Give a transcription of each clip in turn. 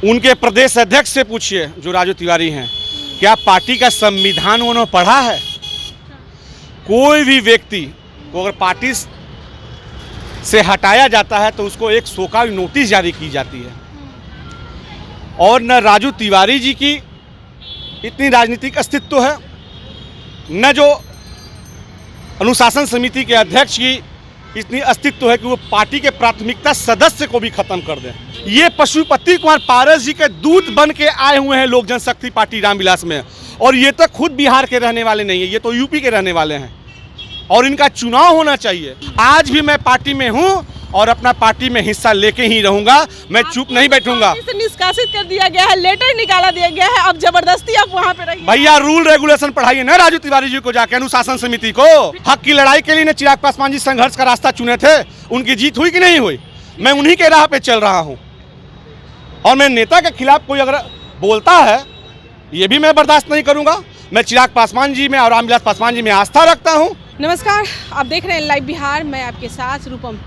उनके प्रदेश अध्यक्ष से पूछिए जो राजू तिवारी हैं, क्या पार्टी का संविधान उन्होंने पढ़ा है? कोई भी व्यक्ति को अगर पार्टी से हटाया जाता है तो उसको एक शोकॉज नोटिस जारी की जाती है। और न राजू तिवारी जी की इतनी राजनीतिक अस्तित्व है, न जो अनुशासन समिति के अध्यक्ष की इतनी अस्तित्व है कि वो पार्टी के प्राथमिकता सदस्य को भी खत्म कर दें। ये पशुपति कुमार पारस जी के दूत बन के आए हुए हैं लोक जनशक्ति पार्टी रामविलास में, और ये तो खुद बिहार के रहने वाले नहीं है, ये तो यूपी के रहने वाले हैं और इनका चुनाव होना चाहिए। आज भी मैं पार्टी में हूँ और अपना पार्टी में हिस्सा लेके ही रहूंगा, मैं चुप नहीं बैठूंगा। निष्कासित कर दिया गया है, लेटर निकाला दिया गया है, अब जबरदस्ती आप वहाँ पे रहिए। भैया रूल रेगुलेशन पढ़ाइए ना राजू तिवारी जी को जाके, अनुशासन समिति को। हक की लड़ाई के लिए ने चिराग पासवान जी संघर्ष का रास्ता चुने थे, उनकी जीत हुई कि नहीं हुई? मैं उन्हीं के राह पे चल रहा हूँ और मैं नेता के खिलाफ कोई अगर बोलता है ये भी मैं बर्दाश्त नहीं करूंगा। मैं चिराग पासवान जी में और रामविलास पासवान जी में आस्था रखता हूँ। नमस्कार, आप देख रहे हैं लाइव बिहार, मैं आपके साथ रूपम।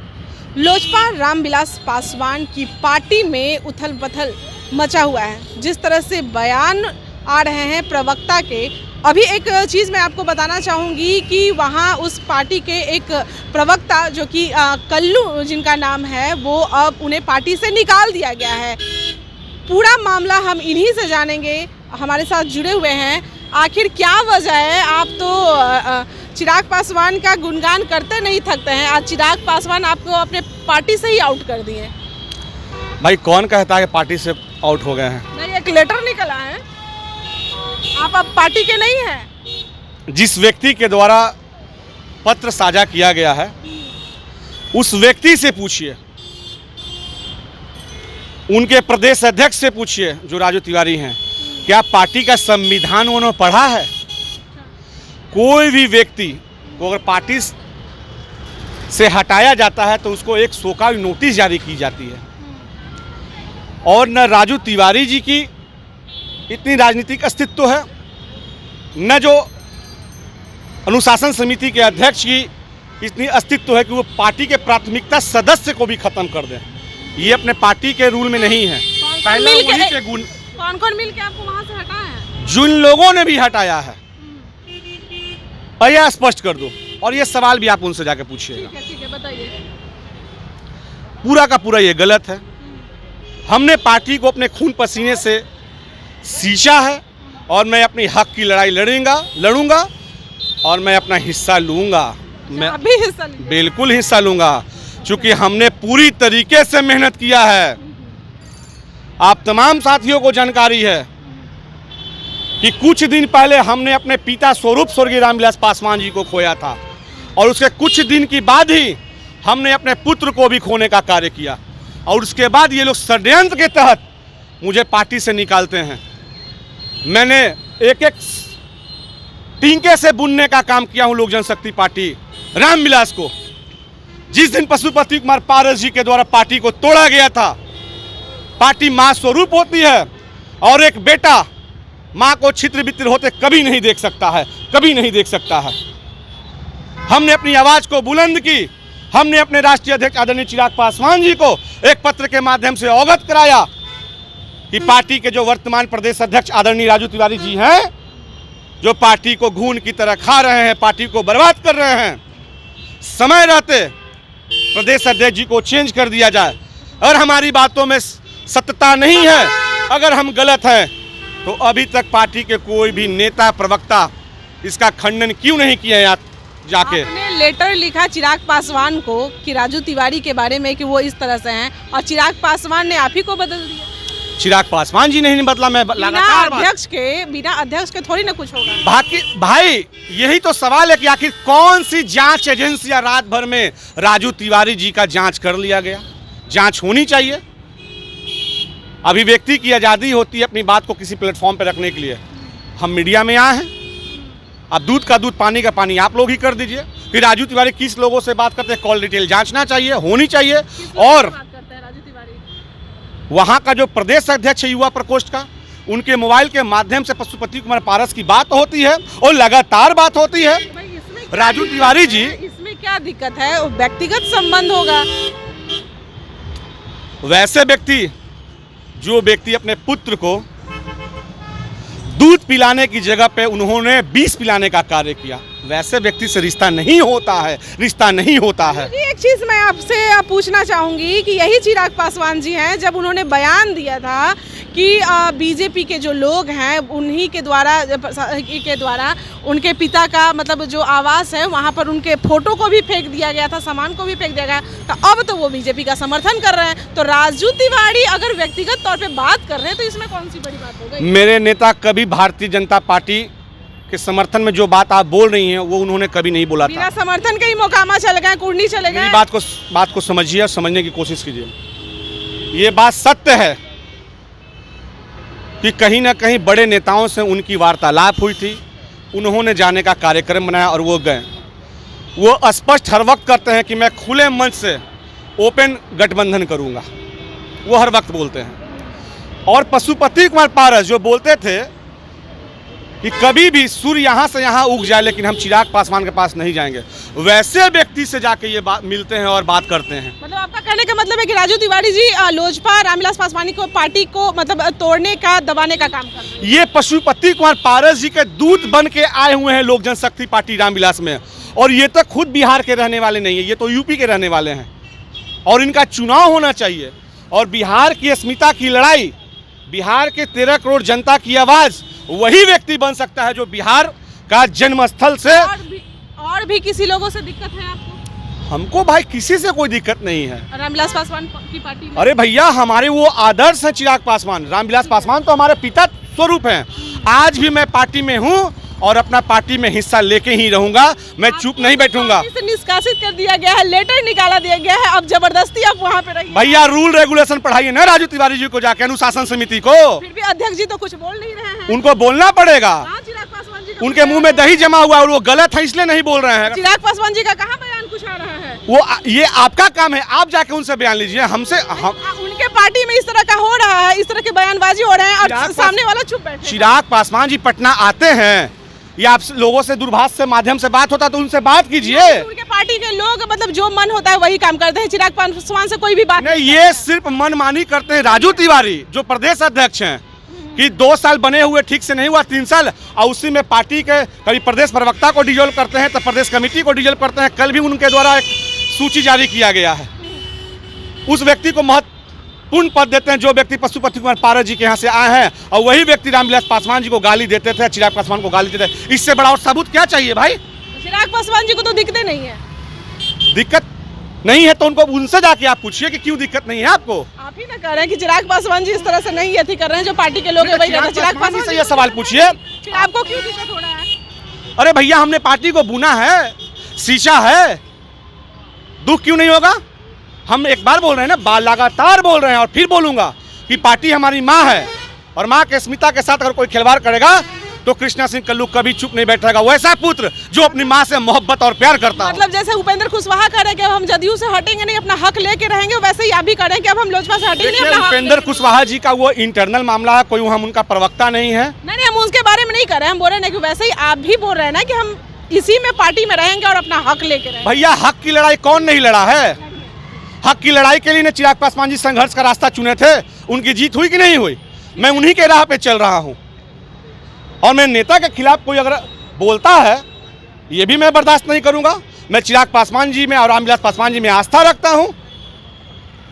लोजपा रामविलास पासवान की पार्टी में उथल पुथल मचा हुआ है। जिस तरह से बयान आ रहे हैं प्रवक्ता के, अभी एक चीज़ मैं आपको बताना चाहूँगी कि वहाँ उस पार्टी के एक प्रवक्ता जो कि कल्लू जिनका नाम है, वो अब उन्हें पार्टी से निकाल दिया गया है। पूरा मामला हम इन्हीं से जानेंगे, हमारे साथ जुड़े हुए हैं। आखिर क्या वजह है? आप तो चिराग पासवान का गुणगान करते नहीं थकते हैं, आज चिराग पासवान आपको अपने पार्टी से ही आउट कर दिए। भाई कौन कहता है कि पार्टी से आउट हो गए हैं? नहीं, एक लेटर निकला है, आप अब पार्टी के नहीं हैं। जिस व्यक्ति के द्वारा पत्र साझा किया गया है उस व्यक्ति से पूछिए, उनके प्रदेश अध्यक्ष से पूछिए जो राजू तिवारी हैं, क्या पार्टी का संविधान उन्होंने पढ़ा है? कोई भी व्यक्ति को अगर पार्टी से हटाया जाता है तो उसको एक शोकॉज नोटिस जारी की जाती है। और न राजू तिवारी जी की इतनी राजनीतिक अस्तित्व है, न जो अनुशासन समिति के अध्यक्ष की इतनी अस्तित्व है कि वो पार्टी के प्राथमिकता सदस्य को भी खत्म कर दें। ये अपने पार्टी के रूल में नहीं है। पहले वही के गुण कौन मिल के आपको वहां से हटाया है? जिन लोगों ने भी हटाया है भैया स्पष्ट कर दो, और ये सवाल भी आप उनसे जाके पूछिएगा। ठीक है, बताइए। पूरा का पूरा ये गलत है। हमने पार्टी को अपने खून पसीने से सींचा है और मैं अपनी हक की लड़ाई लड़ूंगा और मैं अपना हिस्सा लूंगा। मैं अभी हिस्सा लूंगा, बिल्कुल हिस्सा लूंगा, क्योंकि हमने पूरी तरीके से मेहनत किया है। आप तमाम साथियों को जानकारी है कि कुछ दिन पहले हमने अपने पिता स्वरूप स्वर्गीय रामविलास पासवान जी को खोया था और उसके कुछ दिन की बाद ही हमने अपने पुत्र को भी खोने का कार्य किया, और उसके बाद ये लोग षड्यंत्र के तहत मुझे पार्टी से निकालते हैं। मैंने एक एक टीके से बुनने का काम किया हूँ लोक जनशक्ति पार्टी रामविलास को। जिस दिन पशुपति कुमार पारस जी के द्वारा पार्टी को तोड़ा गया था, पार्टी माँ स्वरूप होती है और एक बेटा माँ को छित्र बित्र होते कभी नहीं देख सकता है, कभी नहीं देख सकता है। हमने अपनी आवाज को बुलंद की, हमने अपने राष्ट्रीय अध्यक्ष आदरणीय चिराग पासवान जी को एक पत्र के माध्यम से अवगत कराया कि पार्टी के जो वर्तमान प्रदेश अध्यक्ष आदरणीय राजू तिवारी जी हैं, जो पार्टी को घून की तरह खा रहे हैं, पार्टी को बर्बाद कर रहे हैं, समय रहते प्रदेश अध्यक्ष जी को चेंज कर दिया जाए। अगर हमारी बातों में सत्यता नहीं है, अगर हम गलत हैं, तो अभी तक पार्टी के कोई भी नेता प्रवक्ता इसका खंडन क्यों नहीं किए हैं? जाके आपने लेटर लिखा चिराग पासवान को कि राजू तिवारी के बारे में कि वो इस तरह से हैं, और चिराग पासवान ने आप ही को बदल दिया। चिराग पासवान जी नहीं बदला, मैं लगातार बिना अध्यक्ष के थोड़ी ना कुछ होगा। बाकी भाई यही तो सवाल है कि आखिर कौन सी जांच एजेंसियां रात भर में राजू तिवारी जी का जांच कर लिया गया? जांच होनी चाहिए। अभिव्यक्ति की आज़ादी होती है अपनी बात को किसी प्लेटफॉर्म पर रखने के लिए। हम मीडिया में आए हैं, अब दूध का दूध पानी का पानी आप लोग ही कर दीजिए। फिर राजू तिवारी किस लोगों से बात करते हैं, कॉल डिटेल जांचना चाहिए, होनी चाहिए। और वहाँ का जो प्रदेश अध्यक्ष है युवा प्रकोष्ठ का, उनके मोबाइल के माध्यम से पशुपति कुमार पारस की बात होती है और लगातार बात होती है। राजू तिवारी जी, इसमें क्या दिक्कत है? व्यक्तिगत संबंध होगा। वैसे व्यक्ति जो व्यक्ति अपने पुत्र को दूध पिलाने की जगह पे उन्होंने विष पिलाने का कार्य किया, वैसे व्यक्ति से रिश्ता नहीं होता है, रिश्ता नहीं होता है। एक चीज़ मैं आपसे पूछना चाहूँगी कि यही चिराग पासवान जी हैं, जब उन्होंने बयान दिया था कि बीजेपी के जो लोग हैं उन्हीं के द्वारा उनके पिता का मतलब जो आवास है वहाँ पर उनके फोटो को भी फेंक दिया गया था, सामान को भी फेंक दिया गया, तो अब तो वो बीजेपी का समर्थन कर रहे हैं। तो राजू तिवारी अगर व्यक्तिगत तौर पे बात कर रहे हैं तो इसमें कौन सी बड़ी बात हो गई? मेरे नेता कभी भारतीय जनता पार्टी के समर्थन में जो बात आप बोल रही हैं वो उन्होंने कभी नहीं बोला बिना था। समर्थन के ही मोकामा चल गए, कुर्नी चले गए। मेरी बात को समझिए और समझने की कोशिश कीजिए। ये बात सत्य है कि कहीं ना कहीं बड़े नेताओं से उनकी वार्तालाप हुई थी, उन्होंने जाने का कार्यक्रम बनाया और वो गए। वो स्पष्ट हर वक्त करते हैं कि मैं खुले मंच से ओपन गठबंधन करूंगा, वो हर वक्त बोलते हैं। और पशुपति कुमार पारस जो बोलते थे कि कभी भी सूर्य यहाँ से यहाँ उग जाए लेकिन हम चिराग पासवान के पास नहीं जाएंगे, वैसे व्यक्ति से जाके ये बात मिलते हैं और बात करते हैं। मतलब आपका कहने का मतलब है कि राजू तिवारी जी लोजपा रामविलास पासवान को पार्टी को मतलब तोड़ने का, दबाने का काम कर रहे हैं। ये पशुपति कुमार पारस जी के दूत बन के आए हुए हैं लोक जनशक्ति पार्टी रामविलास में, और ये तो खुद बिहार के रहने वाले नहीं है, ये तो यूपी के रहने वाले हैं। और इनका चुनाव होना चाहिए और बिहार की अस्मिता की लड़ाई, बिहार के 13 करोड़ जनता की आवाज़ वही व्यक्ति बन सकता है जो बिहार का जन्मस्थल से। और भी किसी लोगों से दिक्कत है आपको? हमको भाई किसी से कोई दिक्कत नहीं है रामविलास पासवान की पार्टी में। अरे भैया हमारे वो आदर्श हैं चिराग पासवान, रामविलास पासवान तो हमारे पिता स्वरूप हैं। आज भी मैं पार्टी में हूँ और अपना पार्टी में हिस्सा लेके ही रहूंगा, मैं चुप नहीं बैठूंगा। से निष्कासित कर दिया गया है, लेटर निकाला दिया गया है, अब जबरदस्ती आप वहाँ पे रहिए। भैया रूल रेगुलेशन पढ़ाइए ना राजू तिवारी जी को जाके, अनुशासन समिति को। फिर भी अध्यक्ष जी तो कुछ बोल नहीं रहे हैं। उनको बोलना पड़ेगा, चिराग पासवान जी उनके मुंह में दही जमा हुआ और वो गलत है इसलिए नहीं बोल रहे हैं। चिराग पासवान जी का कहाँ बयान कुछ आ रहा है? वो ये आपका काम है, आप जाके उनसे बयान लीजिए। हमसे उनके पार्टी में इस तरह का हो रहा है, इस तरह के बयानबाजी हो रहे हैं और सामने वाला चुप बैठे। चिराग पासवान जी पटना आते हैं या आप लोगों से दूरभाष से माध्यम से बात होता तो उनसे बात कीजिए। उनके पार्टी के लोग मतलब जो मन होता है वही काम करते हैं, चिराग पासवान से कोई भी बात नहीं। ये सिर्फ मनमानी करते हैं राजू तिवारी जो प्रदेश अध्यक्ष हैं कि 2 साल बने हुए ठीक से नहीं हुआ, 3 साल, और उसी में पार्टी के कभी प्रदेश प्रवक्ता को डिजोल्व करते हैं तो प्रदेश कमेटी को डिजोल्व करते हैं। कल भी उनके द्वारा एक सूची जारी किया गया है, उस व्यक्ति को महत्वपूर्ण पद देते हैं जो व्यक्ति पशुपति कुमार पारस जी के यहाँ से आए हैं, और वही व्यक्ति रामविलास पासवान जी को गाली देते थे, चिराग पासवान को गाली देते थे। इससे बड़ा और सबूत क्या चाहिए भाई? चिराग पासवान जी को तो दिखते नहीं है। दिक्कत नहीं है तो उनको उनसे जाके आप पूछिए कि क्यों दिक्कत नहीं है आपको। आप ही ना कह रहे हैं कि चिराग पासवान जी इस तरह से नहीं कर रहे हैं, जो पार्टी के लोग हैं वही करते। चिराग पासवान से ये सवाल पूछिए, फिर आपको क्यों दिक्कत हो रहा है? अरे भैया हमने पार्टी को बुना है, सींचा है, दुख क्यों नहीं होगा? हम एक बार बोल रहे हैं ना, लगातार बोल रहे हैं और फिर बोलूंगा कि पार्टी हमारी माँ है और माँ के अस्मिता के साथ अगर कोई खिलवाड़ करेगा तो कृष्णा सिंह कल्लू कभी चुप नहीं बैठेगा। वैसा पुत्र जो अपनी माँ से मोहब्बत और प्यार करता है। मतलब जैसे उपेंद्र कुशवाहा कह रहे हैं कि अब हम जदयू से हटेंगे नहीं, अपना हक लेके रहेंगे, वैसे ही आप भी कह रहे हैं कि अब हम लोजपा से हटेंगे नहीं, अपना उपेंद्र कुशवाहा जी का वो इंटरनल मामला है, कोई हम उनका प्रवक्ता नहीं है। नहीं, हम उसके बारे में नहीं कर रहे हैं, हम बोल रहे हैं कि वैसे ही आप भी बोल रहे हैं ना कि हम इसी में पार्टी में रहेंगे और अपना हक लेके रहेंगे। भैया हक की लड़ाई कौन नहीं लड़ा है? हक की लड़ाई के लिए चिराग पासवान जी संघर्ष का रास्ता चुने थे, उनकी जीत हुई कि नहीं हुई? मैं उन्हीं के राह पे चल रहा हूं और मैं नेता के खिलाफ कोई अगर बोलता है ये भी मैं बर्दाश्त नहीं करूंगा। मैं चिराग पासवान जी में और रामविलास पासवान जी में आस्था रखता हूं।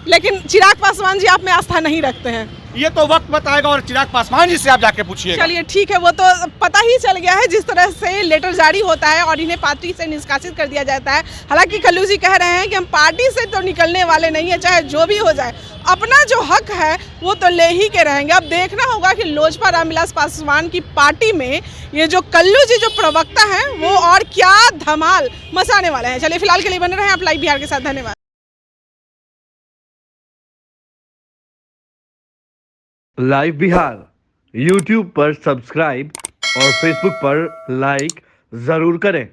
लेकिन चिराग पासवान जी आप में आस्था नहीं रखते हैं, ये तो वक्त बताएगा और चिराग पासवान जी से आप जाके पूछिएगा। चलिए ठीक है, वो तो पता ही चल गया है जिस तरह से लेटर जारी होता है और इन्हें पार्टी से निष्कासित कर दिया जाता है। हालांकि कल्लू जी कह रहे हैं कि हम पार्टी से तो निकलने वाले नहीं है, चाहे जो भी हो जाए, अपना जो हक है वो तो ले ही के रहेंगे। अब देखना होगा कि लोजपा रामविलास पासवान की पार्टी में ये जो कल्लू जी जो प्रवक्ता हैं वो और क्या धमाल मचाने वाले हैं। चलिए फिलहाल के लिए बने रहें आप लाइव बिहार के साथ। धन्यवाद। लाइव बिहार YouTube पर सब्सक्राइब और Facebook पर लाइक जरूर करें।